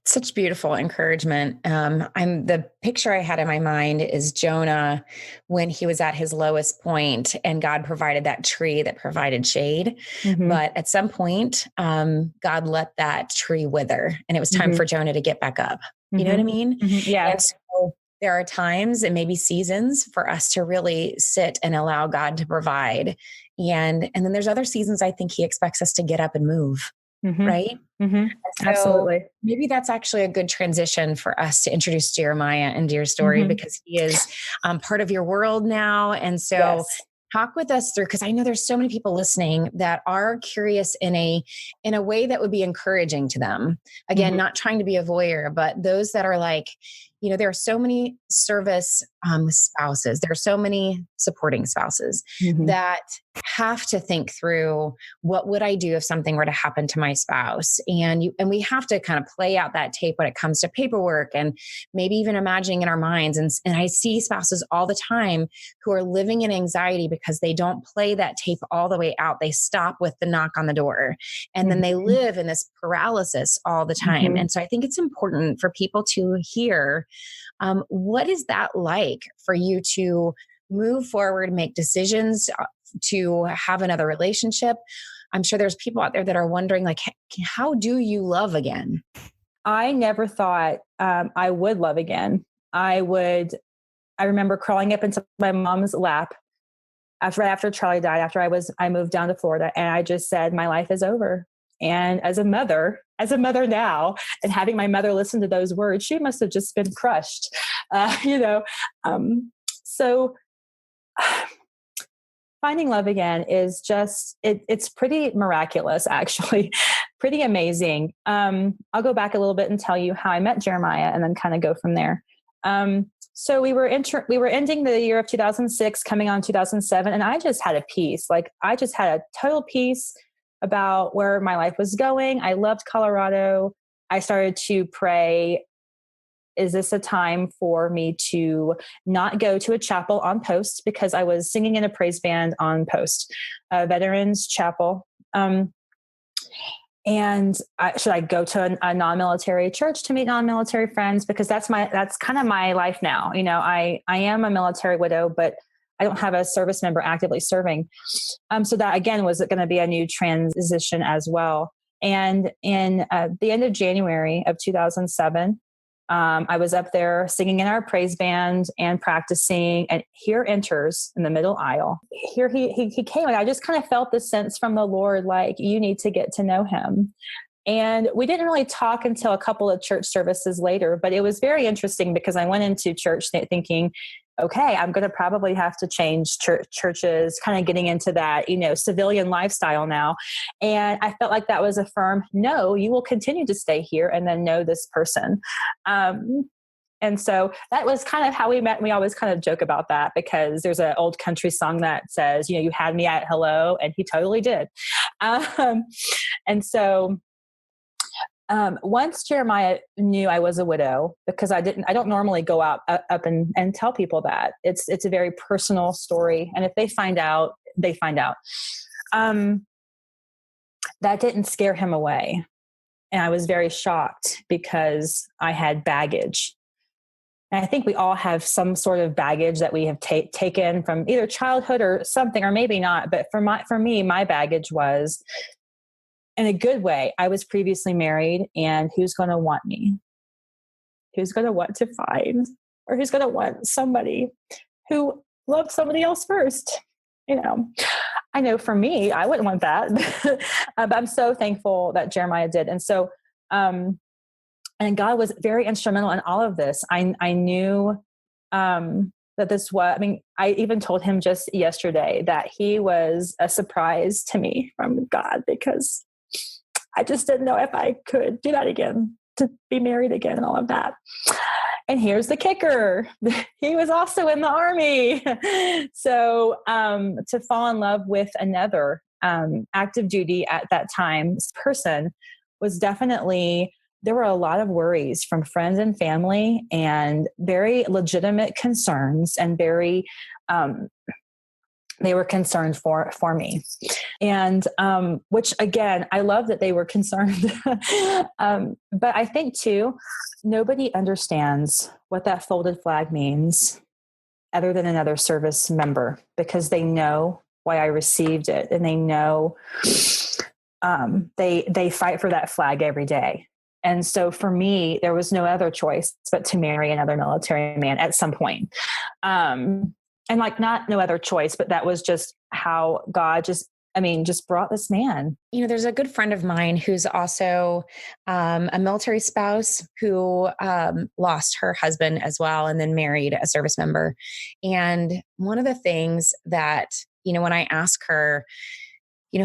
Such beautiful encouragement. The picture I had in my mind is Jonah when he was at his lowest point and God provided that tree that provided shade. Mm-hmm. But at some point, God let that tree wither and it was time for Jonah to get back up. You know what I mean? Mm-hmm. Yeah. And so there are times and maybe seasons for us to really sit and allow God to provide. And then there's other seasons I think he expects us to get up and move. Right? Mm-hmm. So Absolutely. maybe that's actually a good transition for us to introduce Jeremiah into your story because he is part of your world now. And so talk with us through, because I know there's so many people listening that are curious in a way that would be encouraging to them. Again, not trying to be a voyeur, but those that are like, you know, there are so many service spouses. There are so many supporting spouses that have to think through, what would I do if something were to happen to my spouse? And we have to kind of play out that tape when it comes to paperwork and maybe even imagining in our minds. And I see spouses all the time who are living in anxiety because they don't play that tape all the way out. They stop with the knock on the door and then they live in this paralysis all the time. And so I think it's important for people to hear, what is that like for you to move forward, make decisions, to have another relationship? I'm sure there's people out there that are wondering, like, how do you love again? I never thought I would love again. I remember crawling up into my mom's lap right after Charlie died, after I moved down to Florida, and I just said, my life is over. And as a mother now, and having my mother listen to those words, she must have just been crushed, So finding love again is just, it's pretty miraculous, actually, pretty amazing. I'll go back a little bit and tell you how I met Jeremiah and then kind of go from there. So we were ending the year of 2006, coming on 2007, and I just had a peace. Like, I just had a total peace about where my life was going. I loved Colorado. I started to pray, is this a time for me to not go to a chapel on post? Because I was singing in a praise band on post, Veterans Chapel. And should I go to a non-military church to meet non-military friends? Because that's kind of my life now. You know, I am a military widow, but I don't have a service member actively serving. So that again was going to be a new transition as well. And in the end of January of 2007, I was up there singing in our praise band and practicing, and here enters in the middle aisle. Here he came, and I just kind of felt this sense from the Lord, like, you need to get to know him. And we didn't really talk until a couple of church services later, but it was very interesting because I went into church thinking, okay, I'm going to probably have to change churches, kind of getting into that, civilian lifestyle now. And I felt like that was a firm, no, you will continue to stay here and then know this person. And so that was kind of how we met. We always kind of joke about that because there's an old country song that says, you had me at hello, and he totally did. And so once Jeremiah knew I was a widow, because I don't normally go up and tell people that. It's a very personal story. And if they find out, they find out. That didn't scare him away. And I was very shocked because I had baggage. And I think we all have some sort of baggage that we have taken from either childhood or something, or maybe not. But for me, my baggage was, in a good way, I was previously married, and who's going to want me? Who's going to want to find, or who's going to want somebody who love somebody else first. I know for me, I wouldn't want that, but I'm so thankful that Jeremiah did. And so, and God was very instrumental in all of this. I knew, that this was, I even told him just yesterday that he was a surprise to me from God, because I just didn't know if I could do that again, to be married again and all of that. And here's the kicker. He was also in the Army. So to fall in love with another active duty at that time person was definitely, there were a lot of worries from friends and family, and very legitimate concerns, and very, they were concerned for me. And, which again, I love that they were concerned. But I think too, nobody understands what that folded flag means other than another service member, because they know why I received it. And they know, they fight for that flag every day. And so for me, there was no other choice but to marry another military man at some point. And not no other choice, but that was just how God just brought this man. There's a good friend of mine who's also a military spouse who lost her husband as well, and then married a service member. And one of the things that, when I ask her,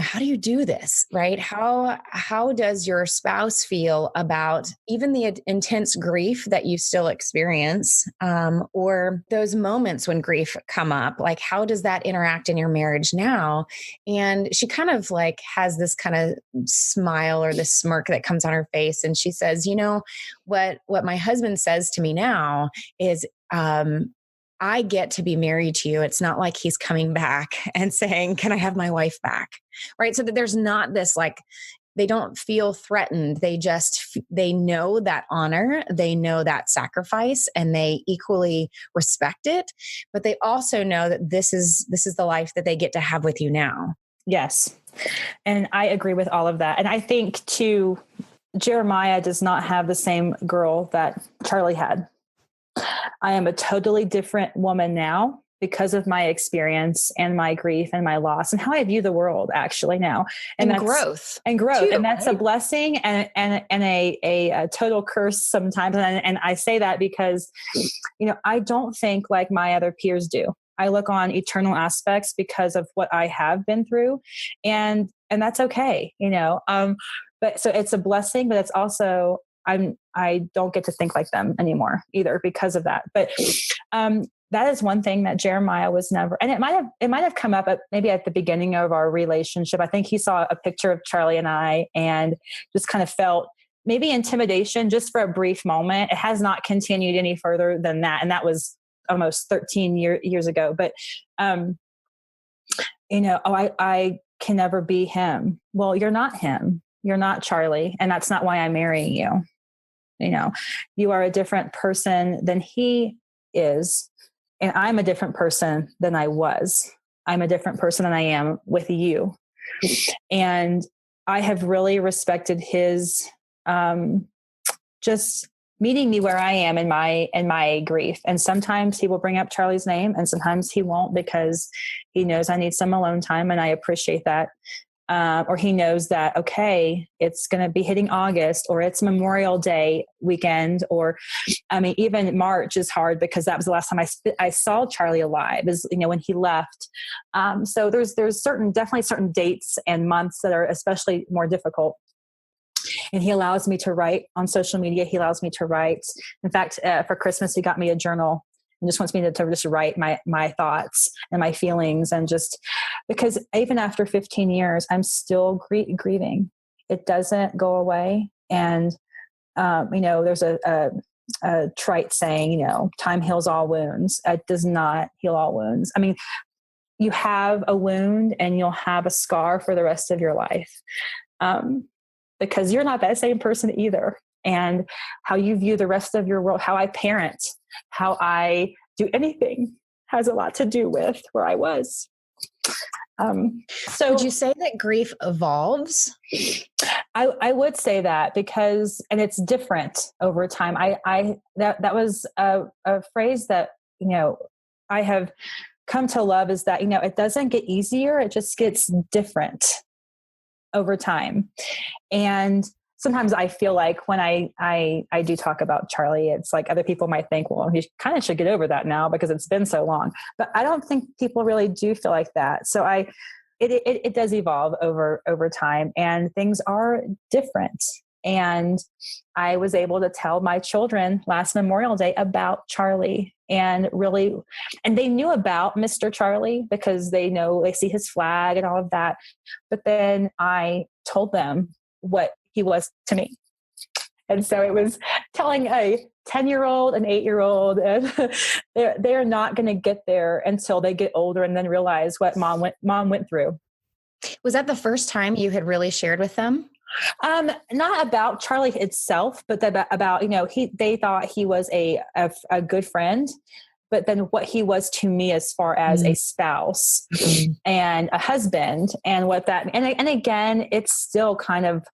how do you do this, right? How does your spouse feel about even the intense grief that you still experience, or those moments when grief come up? Like, how does that interact in your marriage now? And she kind of has this kind of smile or this smirk that comes on her face. And she says, what my husband says to me now is, I get to be married to you. It's not like he's coming back and saying, can I have my wife back? Right. So that there's not this, they don't feel threatened. They know that honor, they know that sacrifice, and they equally respect it. But they also know that this is the life that they get to have with you now. Yes. And I agree with all of that. And I think too, Jeremiah does not have the same girl that Charlie had. I am a totally different woman now because of my experience and my grief and my loss and how I view the world actually now. And that's growth. And growth. Too, and that's right? A blessing and a total curse sometimes. And I say that because, I don't think like my other peers do. I look on eternal aspects because of what I have been through, and that's okay, but so it's a blessing, but it's also, I don't get to think like them anymore either because of that. But that is one thing that Jeremiah was never, and it might have come up maybe at the beginning of our relationship. I think he saw a picture of Charlie and I and just kind of felt maybe intimidation just for a brief moment. It has not continued any further than that. And that was almost 13 years ago. But, I can never be him. Well, you're not him. You're not Charlie. And that's not why I'm marrying you. You are a different person than he is. And I'm a different person than I was. I'm a different person than I am with you. And I have really respected his, just meeting me where I am in my grief. And sometimes he will bring up Charlie's name and sometimes he won't, because he knows I need some alone time. And I appreciate that. Or he knows that, okay, it's going to be hitting August, or it's Memorial Day weekend, or even March is hard because that was the last time I saw Charlie alive, is, when he left. So there's definitely certain dates and months that are especially more difficult. And he allows me to write on social media. He allows me to write. In fact, for Christmas, he got me a journal and just wants me to just write my thoughts and my feelings. And just because even after 15 years, I'm still grieving. It doesn't go away. And, there's a trite saying, time heals all wounds. It does not heal all wounds. You have a wound and you'll have a scar for the rest of your life. Because you're not that same person either. And how you view the rest of your world, how I parent, how I do anything has a lot to do with where I was. So would you say that grief evolves? I would say that because, and it's different over time. That was a phrase that, I have come to love is that, it doesn't get easier. It just gets different over time. And sometimes I feel like when I do talk about Charlie, it's like other people might think, well, he kind of should get over that now because it's been so long. But I don't think people really do feel like that. So it does evolve over time, and things are different. And I was able to tell my children last Memorial Day about Charlie, and they knew about Mr. Charlie because they see his flag and all of that. But then I told them what he was to me. And so it was telling a 10-year-old, an 8-year-old, and they're not going to get there until they get older and then realize what mom went through. Was that the first time you had really shared with them? Not about Charlie itself, but about, they thought he was a good friend, but then what he was to me as far as a spouse and a husband, and what that, and again, it's still kind of,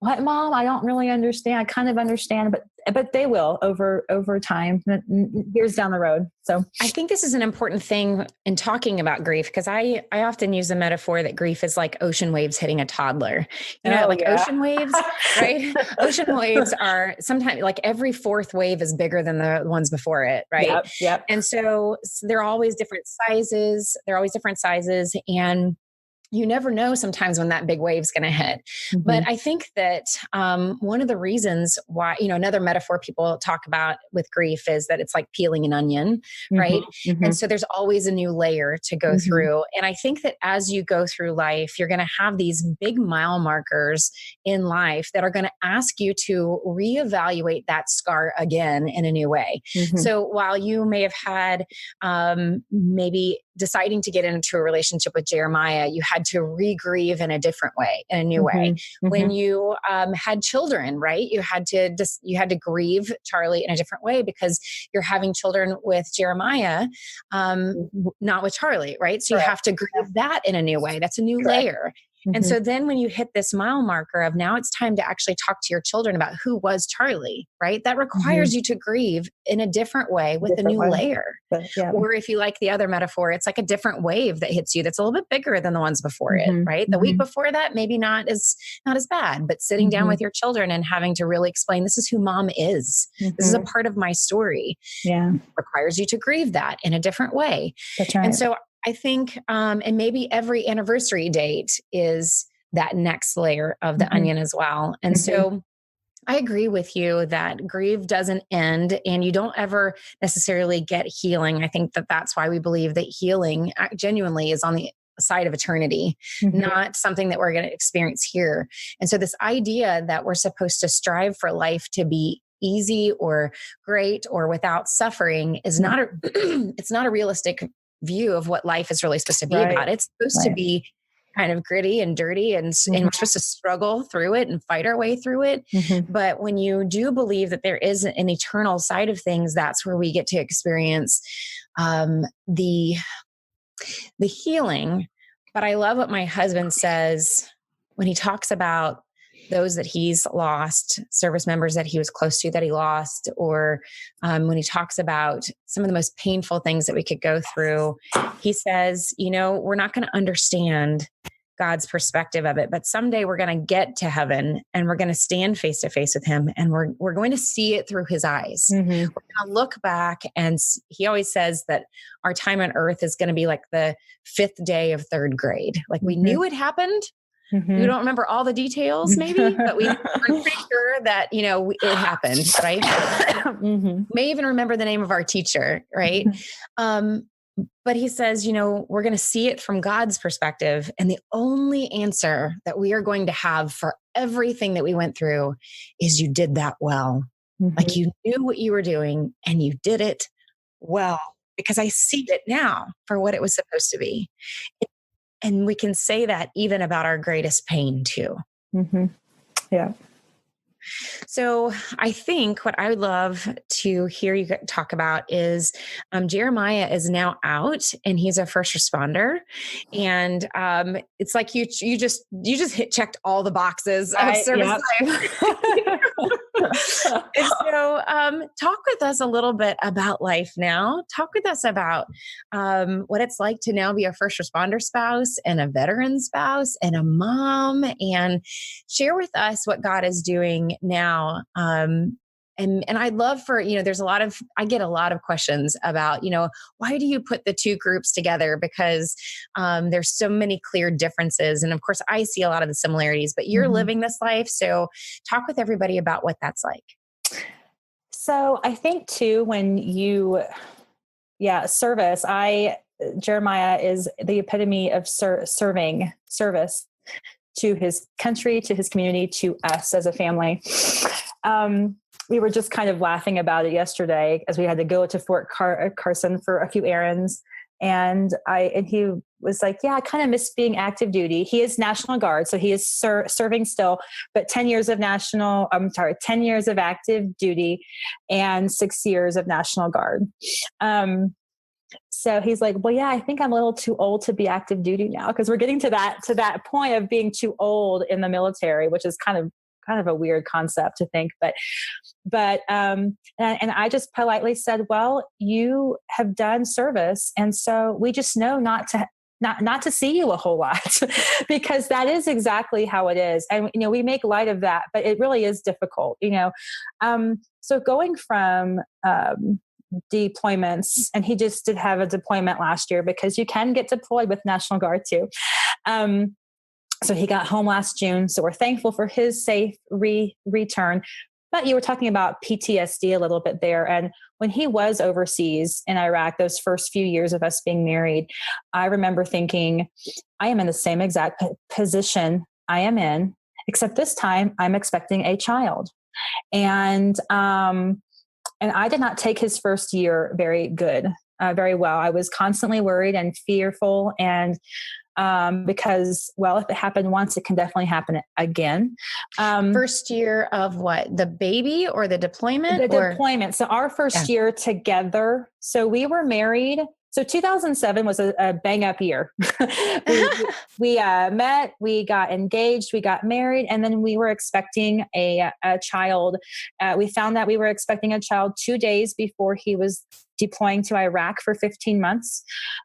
what, Mom? I don't really understand. I kind of understand, but they will over time, years down the road. So I think this is an important thing in talking about grief, because I often use the metaphor that grief is like ocean waves hitting a toddler. Ocean waves, right? Ocean waves are sometimes like every fourth wave is bigger than the ones before it, right? Yep. And so they're always different sizes. And you never know sometimes when that big wave's going to hit. Mm-hmm. But I think that one of the reasons why, another metaphor people talk about with grief is that it's like peeling an onion, right? Mm-hmm. And so there's always a new layer to go through. And I think that as you go through life, you're going to have these big mile markers in life that are going to ask you to reevaluate that scar again in a new way. Mm-hmm. So while you may have had maybe deciding to get into a relationship with Jeremiah, you had to re-grieve in a different way, in a new way. When you had children, right? You had to grieve Charlie in a different way because you're having children with Jeremiah, not with Charlie, right? So you have to grieve that in a new way. That's a new layer. And so then when you hit this mile marker of now it's time to actually talk to your children about who was Charlie, right? That requires you to grieve in a different way with a new layer. Or if you like the other metaphor, it's like a different wave that hits you that's a little bit bigger than the ones before it, right? The week before that, maybe not as bad, but sitting down with your children and having to really explain, this is who Mom is. This is a part of my story. Requires you to grieve that in a different way. That's right. And so I think, and maybe every anniversary date is that next layer of the onion as well. And so I agree with you that grief doesn't end and you don't ever necessarily get healing. I think that that's why we believe that healing genuinely is on the side of eternity, not something that we're going to experience here. And so this idea that we're supposed to strive for life to be easy or great or without suffering is not it's not a realistic view of what life is really supposed to be about. It's supposed to be kind of gritty and dirty and we're supposed to struggle through it and fight our way through it. But when you do believe that there is an eternal side of things, that's where we get to experience the healing. But I love what my husband says when he talks about those that he's lost, service members that he was close to that he lost, or when he talks about some of the most painful things that we could go through, he says, we're not going to understand God's perspective of it, but someday we're going to get to heaven and we're going to stand face to face with him and we're going to see it through his eyes. We're going to look back, and he always says that our time on earth is going to be like the 5th day of 3rd grade. Like we knew it happened. We don't remember all the details maybe, but we're pretty sure that, it happened, right? May even remember the name of our teacher, right? But he says, we're going to see it from God's perspective. And the only answer that we are going to have for everything that we went through is you did that well. Like you knew what you were doing and you did it well, because I see it now for what it was supposed to be. And we can say that even about our greatest pain too. Yeah. So I think what I would love to hear you talk about is Jeremiah is now out and he's a first responder. And it's like you just checked all the boxes of service life. And so, talk with us a little bit about life now. Talk with us about what it's like to now be a first responder spouse and a veteran spouse and a mom, and share with us what God is doing now. And I'd love for, I get a lot of questions about, why do you put the two groups together? Because there's so many clear differences. And of course, I see a lot of the similarities, but you're living this life. So talk with everybody about what that's like. So I think too, when service, Jeremiah is the epitome of service to his country, to his community, to us as a family. We were just kind of laughing about it yesterday as we had to go to Fort Carson for a few errands. And he was like, yeah, I kind of miss being active duty. He is National Guard, so he is serving still, but 10 years of active duty and 6 years of National Guard. So he's like, well, yeah, I think I'm a little too old to be active duty now, because we're getting to that point of being too old in the military, which is kind of a weird concept to think, but and I just politely said, well, you have done service, and so we just know not to see you a whole lot, because that is exactly how it is. And we make light of that, but it really is difficult. So going from deployments, and he just did have a deployment last year, because you can get deployed with National Guard too. So he got home last June. So we're thankful for his safe return. But you were talking about PTSD a little bit there. And when he was overseas in Iraq, those first few years of us being married, I remember thinking, I am in the same exact position I am in, except this time I'm expecting a child. And I did not take his first year very well. I was constantly worried and fearful, and because, well, if it happened once, it can definitely happen again. First year of what? The baby or the deployment? Deployment. So our first year together. So we were married. So 2007 was a bang up year. we met, we got engaged, we got married, and then we were expecting a child. We found that we were expecting a child 2 days before he was deploying to Iraq for 15 months.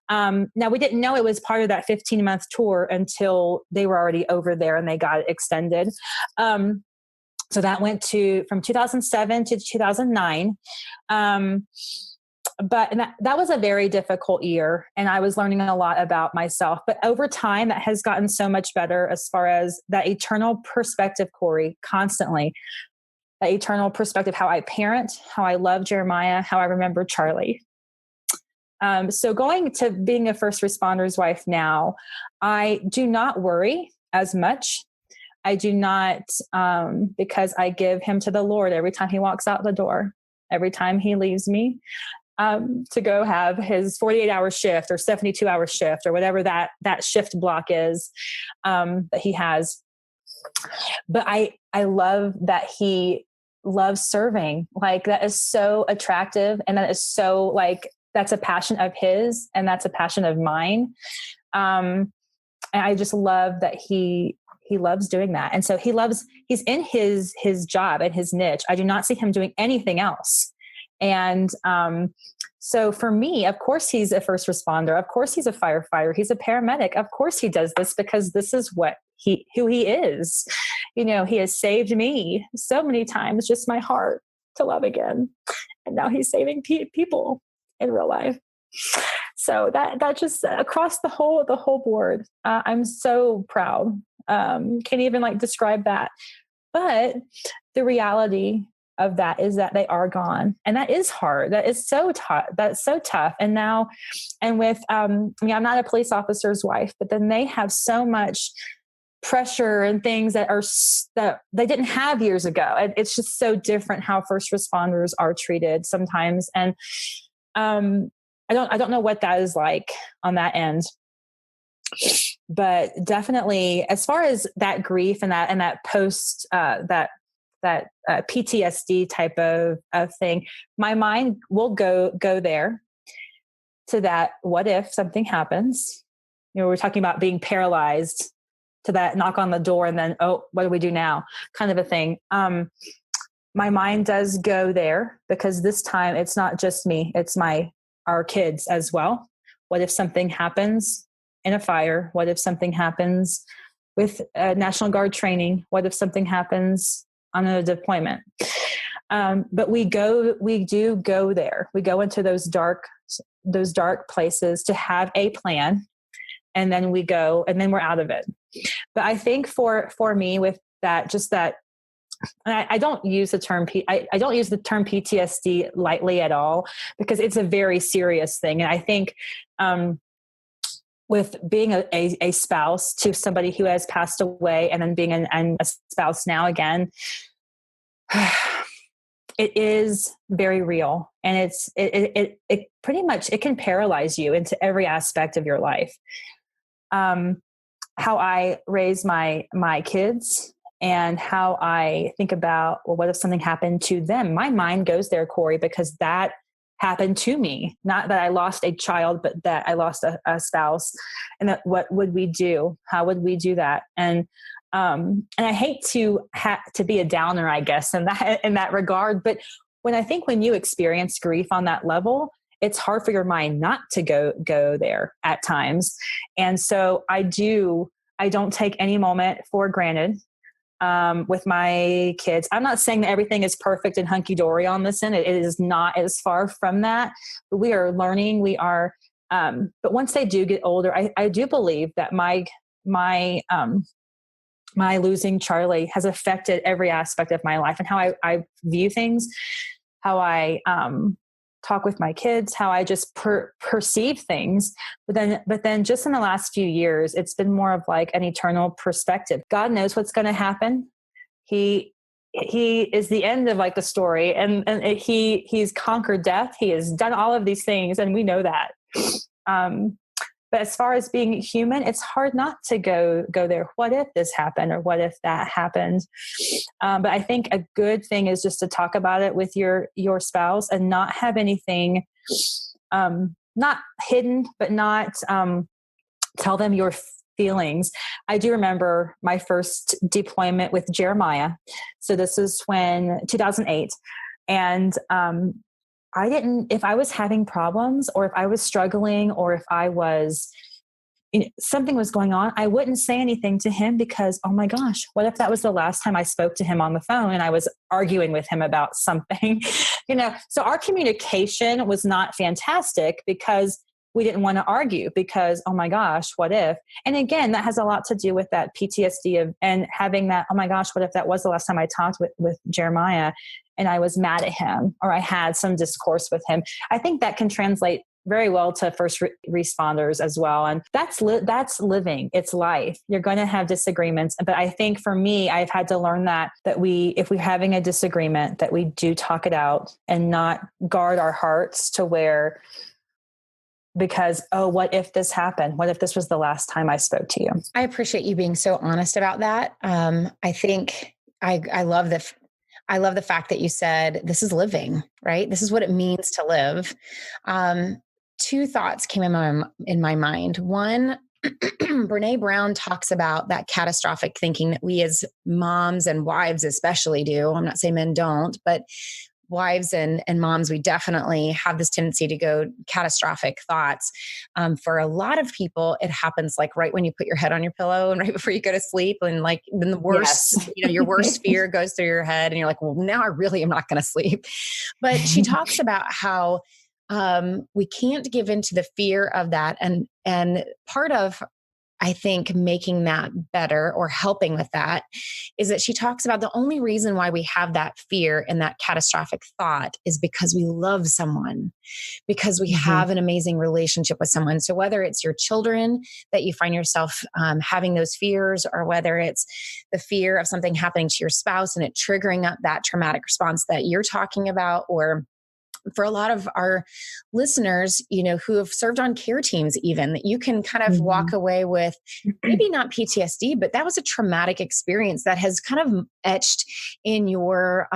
Now, we didn't know it was part of that 15-month tour until they were already over there and they got it extended. So that went from 2007 to 2009. But that was a very difficult year, and I was learning a lot about myself. But over time, that has gotten so much better as far as that eternal perspective, Corey, constantly. That eternal perspective, how I parent, how I love Jeremiah, how I remember Charlie. So going to being a first responder's wife now, I do not worry as much. I do not, because I give him to the Lord every time he walks out the door, every time he leaves me. To go have his 48-hour shift or 72-hour shift or whatever that shift block is that he has. But I love that he loves serving. Like, that is so attractive, and that is so, like, that's a passion of his, and that's a passion of mine. And I just love that he loves doing that. And so he's in his job and his niche. I do not see him doing anything else. And so for me, of course, he's a first responder. Of course, he's a firefighter. He's a paramedic. Of course, he does this because this is who he is. He has saved me so many times, just my heart to love again. And now he's saving people in real life. So that just across the whole board, I'm so proud. Can't even describe that. But the reality of that is that they are gone, and that is hard. That is so tough. That's so tough. And now, and with, I'm not a police officer's wife, but then they have so much pressure and things that they didn't have years ago. It's just so different how first responders are treated sometimes. And I don't know what that is like on that end. But definitely, as far as that grief and that post, that PTSD type of thing, my mind will go there to that. What if something happens? We're talking about being paralyzed, to that knock on the door and then, oh, what do we do now? Kind of a thing. my mind does go there, because this time it's not just me, it's our kids as well. What if something happens in a fire? What if something happens with National Guard training? What if something happens on a deployment? But we do go there. We go into those dark places to have a plan, and then we go, and then we're out of it. But I think for me, with that, just that, and I don't use the term I don't use the term PTSD lightly at all, because it's a very serious thing. And I think with being a spouse to somebody who has passed away, and then being a spouse now again, it is very real. And it pretty much, it can paralyze you into every aspect of your life. How I raise my kids, and how I think about, well, what if something happened to them? My mind goes there, Corey, because that happened to me. Not that I lost a child, but that I lost a spouse. And that, what would we do? How would we do that? And I hate to be a downer, I guess, in that regard. But when you experience grief on that level, it's hard for your mind not to go there at times. And so I don't take any moment for granted. With my kids, I'm not saying that everything is perfect and hunky dory on this end. It is not, as far from that, but we are learning. But once they do get older, I do believe that my losing Charlie has affected every aspect of my life, and how I view things, how I talk with my kids, how I just perceive things. But then just in the last few years, it's been more of like an eternal perspective. God knows what's going to happen. He is the end of like the story, and he's conquered death. He has done all of these things, and we know that. But as far as being human, it's hard not to go there. What if this happened, or what if that happened? But I think a good thing is just to talk about it with your spouse, and not have anything, not hidden, but not tell them your feelings. I do remember my first deployment with Jeremiah. So this is 2008. And if I was having problems, or if I was struggling, or if I was, something was going on, I wouldn't say anything to him, because, oh my gosh, what if that was the last time I spoke to him on the phone and I was arguing with him about something, So our communication was not fantastic, because we didn't want to argue, because, oh my gosh, what if? And again, that has a lot to do with that PTSD and having that, oh my gosh, what if that was the last time I talked with Jeremiah, and I was mad at him, or I had some discourse with him. I think that can translate very well to first responders as well. And that's living. It's life. You're going to have disagreements. But I think for me, I've had to learn that if we're having a disagreement, that we do talk it out, and not guard our hearts to where, because, oh, what if this happened? What if this was the last time I spoke to you? I appreciate you being so honest about that. I think I love the fact that you said, this is living, right? This is what it means to live. Two thoughts came in my mind. One, Brene Brown talks about that catastrophic thinking that we as moms and wives especially do. I'm not saying men don't, but wives and moms, we definitely have this tendency to go catastrophic thoughts. For a lot of people, it happens like right when you put your head on your pillow and right before you go to sleep. And like then the worst, Yes. Your worst fear goes through your head, and you're like, well, now I really am not going to sleep. But she talks about how we can't give into the fear of that. And part of, I think, making that better, or helping with that, is that she talks about the only reason why we have that fear and that catastrophic thought is because we love someone, because we have an amazing relationship with someone. So whether it's your children that you find yourself having those fears, or whether it's the fear of something happening to your spouse and it triggering up that traumatic response that you're talking about, or for a lot of our listeners, who have served on care teams, even, that you can kind of walk away with maybe not PTSD, but that was a traumatic experience that has kind of etched in your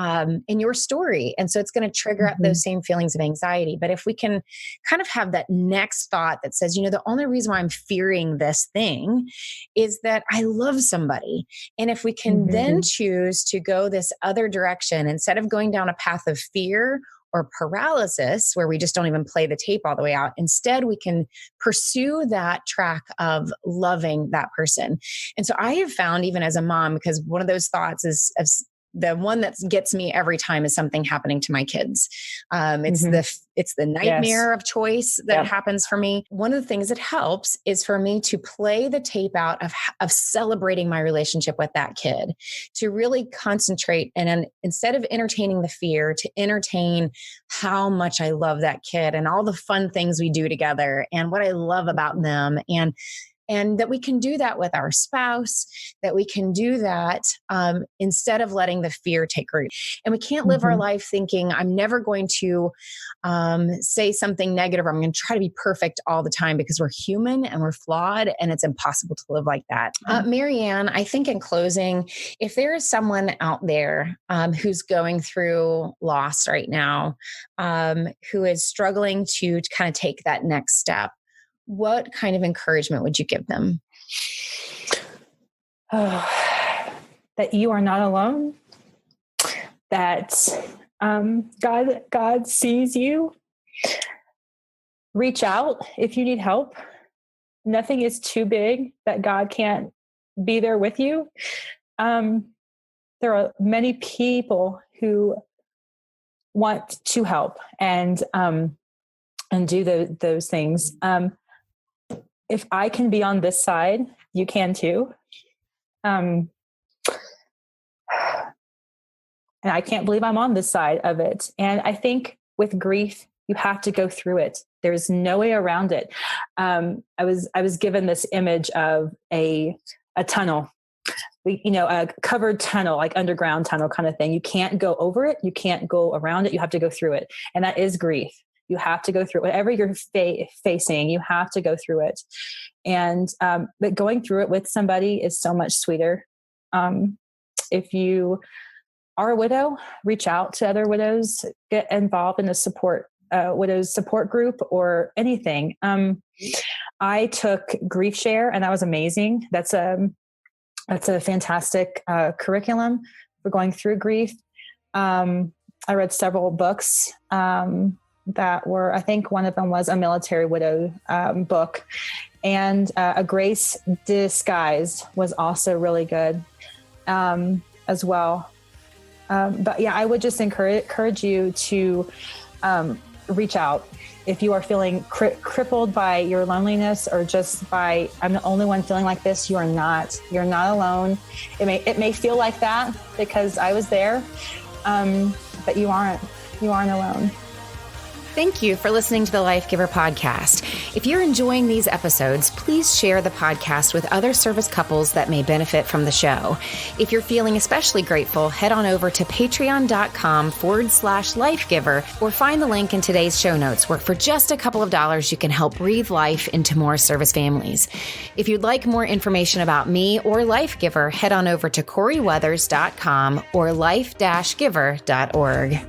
story. And so it's going to trigger up those same feelings of anxiety. But if we can kind of have that next thought that says, the only reason why I'm fearing this thing is that I love somebody. And if we can then choose to go this other direction, instead of going down a path of fear or paralysis, where we just don't even play the tape all the way out. Instead, we can pursue that track of loving that person. And so I have found, even as a mom, because one of those thoughts is the one that gets me every time is something happening to my kids. It's the nightmare of choice that happens for me. One of the things that helps is for me to play the tape out of celebrating my relationship with that kid, to really concentrate and instead of entertaining the fear, to entertain how much I love that kid and all the fun things we do together and what I love about them. And that we can do that with our spouse, that we can do that instead of letting the fear take root. And we can't live our life thinking, I'm never going to say something negative, or I'm going to try to be perfect all the time, because we're human and we're flawed, and it's impossible to live like that. Marianne, I think in closing, if there is someone out there who's going through loss right now, who is struggling to kind of take that next step, what kind of encouragement would you give them? That you are not alone, that God sees you. Reach out if you need help. Nothing is too big that God can't be there with you. There are many people who want to help and do those things. If I can be on this side, you can too. And I can't believe I'm on this side of it. And I think with grief, you have to go through it. There's no way around it. I was given this image of a tunnel, a covered tunnel, like underground tunnel kind of thing. You can't go over it. You can't go around it. You have to go through it. And that is grief. You have to go through it. Whatever you're facing, you have to go through it. And, but going through it with somebody is so much sweeter. If you are a widow, reach out to other widows, get involved in a widows support group or anything. I took Grief Share, and that was amazing. That's a fantastic curriculum for going through grief. I read several books, that were, I think one of them was a military widow book, and A Grace Disguised was also really good as well. But yeah, I would just encourage you to reach out if you are feeling crippled by your loneliness, or just by, I'm the only one feeling like this. You're not alone. It may feel like that because I was there, but you aren't alone. Thank you for listening to the Life Giver podcast. If you're enjoying these episodes, please share the podcast with other service couples that may benefit from the show. If you're feeling especially grateful, head on over to patreon.com/lifegiver, or find the link in today's show notes, where for just a couple of dollars, you can help breathe life into more service families. If you'd like more information about me or Life Giver, head on over to CoreyWeathers.com or life-giver.org.